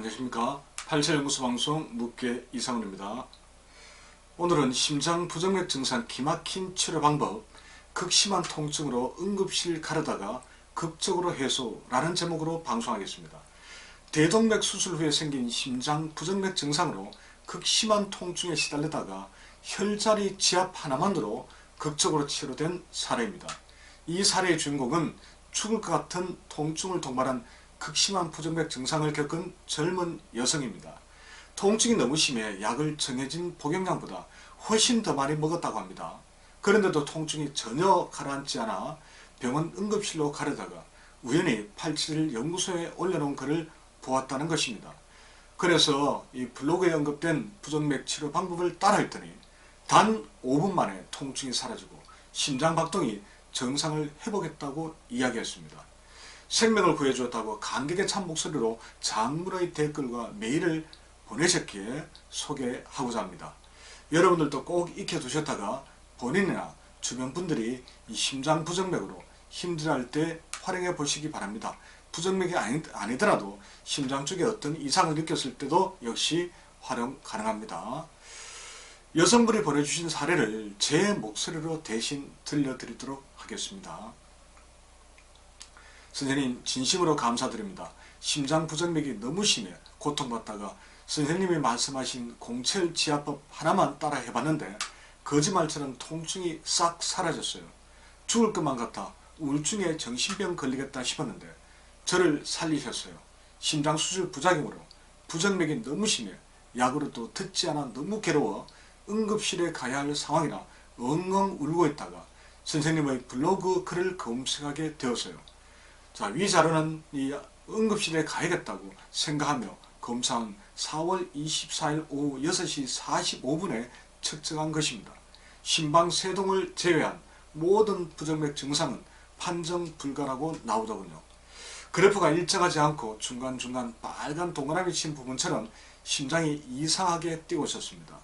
안녕하십니까. 87연구소 방송 묵계 이상훈입니다. 오늘은 심장 부정맥 증상 기막힌 치료 방법, 극심한 통증으로 응급실 가려다가 극적으로 해소라는 제목으로 방송하겠습니다. 대동맥 수술 후에 생긴 심장 부정맥 증상으로 극심한 통증에 시달리다가 혈자리 지압 하나만으로 극적으로 치료된 사례입니다. 이 사례의 주인공은 죽을 것 같은 통증을 동반한 극심한 부정맥 증상을 겪은 젊은 여성입니다. 통증이 너무 심해 약을 정해진 복용량보다 훨씬 더 많이 먹었다고 합니다. 그런데도 통증이 전혀 가라앉지 않아 병원 응급실로 가려다가 우연히 87 연구소에 올려놓은 글을 보았다는 것입니다. 그래서 이 블로그에 언급된 부정맥 치료 방법을 따라했더니 단 5분 만에 통증이 사라지고 심장박동이 정상을 회복했다고 이야기했습니다. 생명을 구해주었다고 감격에 찬 목소리로 장문의 댓글과 메일을 보내셨기에 소개하고자 합니다. 여러분들도 꼭 익혀두셨다가 본인이나 주변 분들이 이 심장 부정맥으로 힘들어할 때 활용해 보시기 바랍니다. 부정맥이 아니더라도 심장 쪽에 어떤 이상을 느꼈을 때도 역시 활용 가능합니다. 여성분이 보내주신 사례를 제 목소리로 대신 들려드리도록 하겠습니다. 선생님, 진심으로 감사드립니다. 심장 부정맥이 너무 심해 고통받다가 선생님이 말씀하신 공철 지압법 하나만 따라 해봤는데 거짓말처럼 통증이 싹 사라졌어요. 죽을 것만 같아 우울증에 정신병 걸리겠다 싶었는데 저를 살리셨어요. 심장 수술 부작용으로 부정맥이 너무 심해 약으로도 듣지 않아 너무 괴로워 응급실에 가야 할 상황이라 엉엉 울고 있다가 선생님의 블로그 글을 검색하게 되었어요. 자, 위 자료는 이 응급실에 가야겠다고 생각하며 검사한 4월 24일 오후 6시 45분에 측정한 것입니다. 심방세동을 제외한 모든 부정맥 증상은 판정 불가라고 나오더군요. 그래프가 일정하지 않고 중간중간 빨간 동그라미 친 부분처럼 심장이 이상하게 뛰고 있었습니다.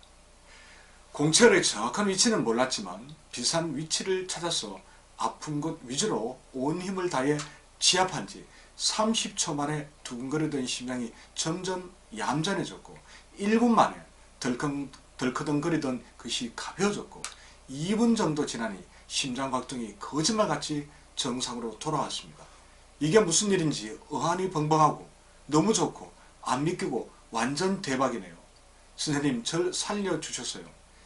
공철의 정확한 위치는 몰랐지만 비슷한 위치를 찾아서 아픈 곳 위주로 온 힘을 다해 지압한 지 30초 만에 두근거리던 심장이 점점 얌전해졌고 1분 만에 덜커덩거리던 것이 가벼워졌고 2분 정도 지나니 심장박동이 거짓말같이 정상으로 돌아왔습니다. 이게 무슨 일인지 어안이 벙벙하고 너무 좋고 안 믿기고 완전 대박이네요. 선생님, 절 살려주셨어요.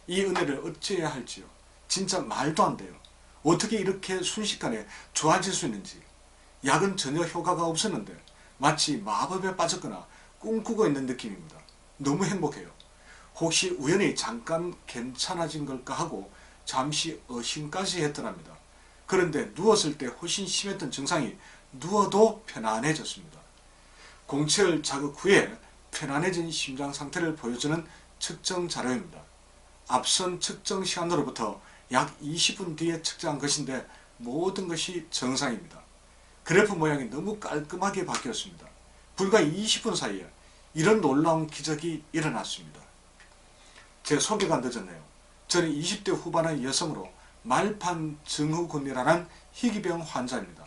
이 은혜를 어찌해야 할지요. 진짜 말도 안 돼요. 어떻게 이렇게 순식간에 좋아질 수 있는지. 약은 전혀 효과가 없었는데 마치 마법에 빠졌거나 꿈꾸고 있는 느낌입니다. 너무 행복해요. 혹시 우연히 잠깐 괜찮아진 걸까 하고 잠시 의심까지 했더랍니다. 그런데 누웠을 때 훨씬 심했던 증상이 누워도 편안해졌습니다. 공철 자극 후에 편안해진 심장 상태를 보여주는 측정 자료입니다. 앞선 측정 시간으로부터 약 20분 뒤에 측정한 것인데 모든 것이 정상입니다. 그래프 모양이 너무 깔끔하게 바뀌었습니다. 불과 20분 사이에 이런 놀라운 기적이 일어났습니다. 제 소개가 늦었네요. 저는 20대 후반의 여성으로 말판 증후군이라는 희귀병 환자입니다.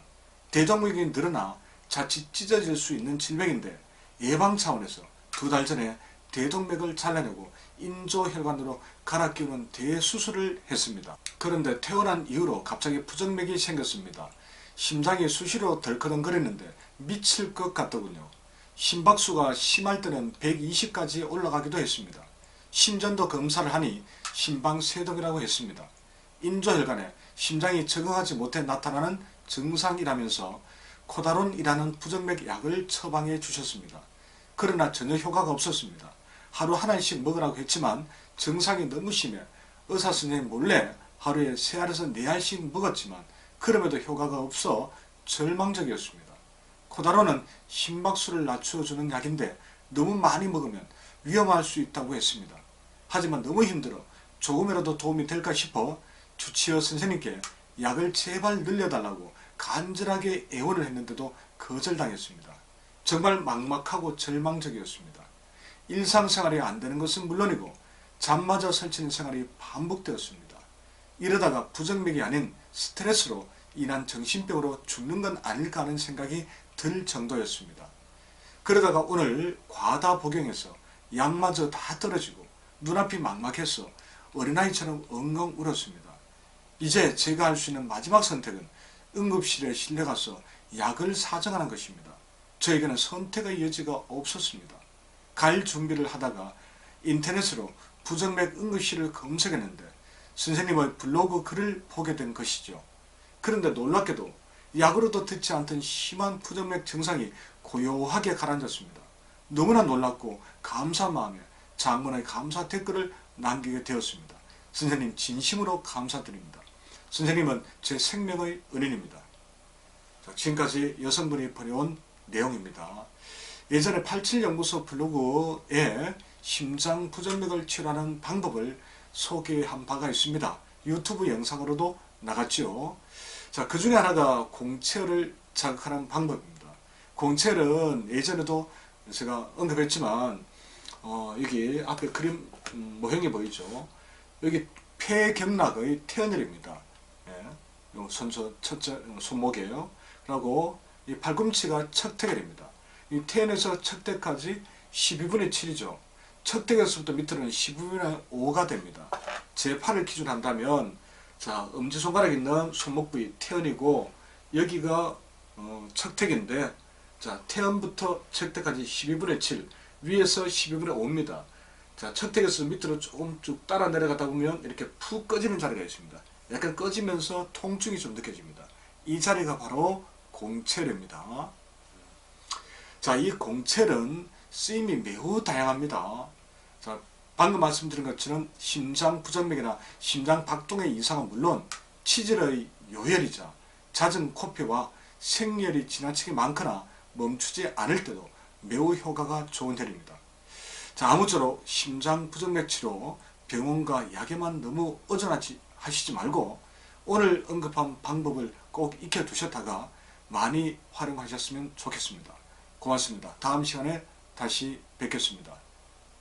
대동맥이 늘어나 자칫 찢어질 수 있는 질병인데 예방 차원에서 2달 전에 대동맥을 잘라내고 인조혈관으로 갈아 끼우는 대수술을 했습니다. 그런데 퇴원한 이후로 갑자기 부정맥이 생겼습니다. 심장이 수시로 덜커덩거리는데 미칠 것 같더군요. 심박수가 심할 때는 120까지 올라가기도 했습니다. 심전도 검사를 하니 심방세동이라고 했습니다. 인조혈관에 심장이 적응하지 못해 나타나는 증상이라면서 코다론이라는 부정맥 약을 처방해 주셨습니다. 그러나 전혀 효과가 없었습니다. 하루 하나씩 먹으라고 했지만 증상이 너무 심해 의사 선생님 몰래 하루에 3알에서 4알씩 먹었지만 그럼에도 효과가 없어 절망적이었습니다. 코다론은 심박수를 낮춰주는 약인데 너무 많이 먹으면 위험할 수 있다고 했습니다. 하지만 너무 힘들어 조금이라도 도움이 될까 싶어 주치의 선생님께 약을 제발 늘려달라고 간절하게 애원을 했는데도 거절당했습니다. 정말 막막하고 절망적이었습니다. 일상생활이 안 되는 것은 물론이고 잠마저 설치는 생활이 반복되었습니다. 이러다가 부정맥이 아닌 스트레스로 인한 정신병으로 죽는 건 아닐까 하는 생각이 들 정도였습니다. 그러다가 오늘 과다 복용해서 약마저 다 떨어지고 눈앞이 막막해서 어린아이처럼 엉엉 울었습니다. 이제 제가 할 수 있는 마지막 선택은 응급실에 실려가서 약을 사정하는 것입니다. 저에게는 선택의 여지가 없었습니다. 갈 준비를 하다가 인터넷으로 부정맥 응급실을 검색했는데 선생님의 블로그 글을 보게 된 것이죠. 그런데 놀랍게도 약으로도 듣지 않던 심한 부정맥 증상이 고요하게 가라앉았습니다. 너무나 놀랍고 감사한 마음에 장문의 감사 댓글을 남기게 되었습니다. 선생님 진심으로 감사드립니다. 선생님은 제 생명의 은인입니다. 자, 지금까지 여성분이 보내온 내용입니다. 예전에 87연구소 블로그에 심장 부정맥을 치료하는 방법을 소개한 바가 있습니다. 유튜브 영상으로도 나갔죠. 자, 그 중에 하나가 공채혈을 자극하는 방법입니다. 공채혈은 예전에도 제가 언급했지만 여기 앞에 그림 모형이 보이죠. 여기 폐경락의 퇴원혈입니다. 예, 선수 첫째 손목이에요. 그리고 이 팔꿈치가 척태혈입니다. 이 퇴원에서 척태까지 12분의 7이죠. 척태에서부터 밑으로는 12분의 5가 됩니다. 제 팔을 기준으로 한다면, 자, 엄지손가락 있는 손목 부위 퇴원이고, 여기가 척태인데, 자, 퇴원부터 척태까지 12분의 7, 위에서 12분의 5입니다. 자, 척태에서 밑으로 조금 쭉 따라 내려가다 보면 이렇게 푹 꺼지는 자리가 있습니다. 약간 꺼지면서 통증이 좀 느껴집니다. 이 자리가 바로 공채혈입니다. 자, 이 공채혈은 쓰임이 매우 다양합니다. 자, 방금 말씀드린 것처럼 심장 부정맥이나 심장 박동의 이상은 물론 치질의 요혈이자 잦은 코피와 생리혈이 지나치게 많거나 멈추지 않을 때도 매우 효과가 좋은 혈입니다. 자, 아무쪼록 심장 부정맥 치료 병원과 약에만 너무 의존하시지 말고 오늘 언급한 방법을 꼭 익혀두셨다가 많이 활용하셨으면 좋겠습니다. 고맙습니다. 다음 시간에 다시 뵙겠습니다.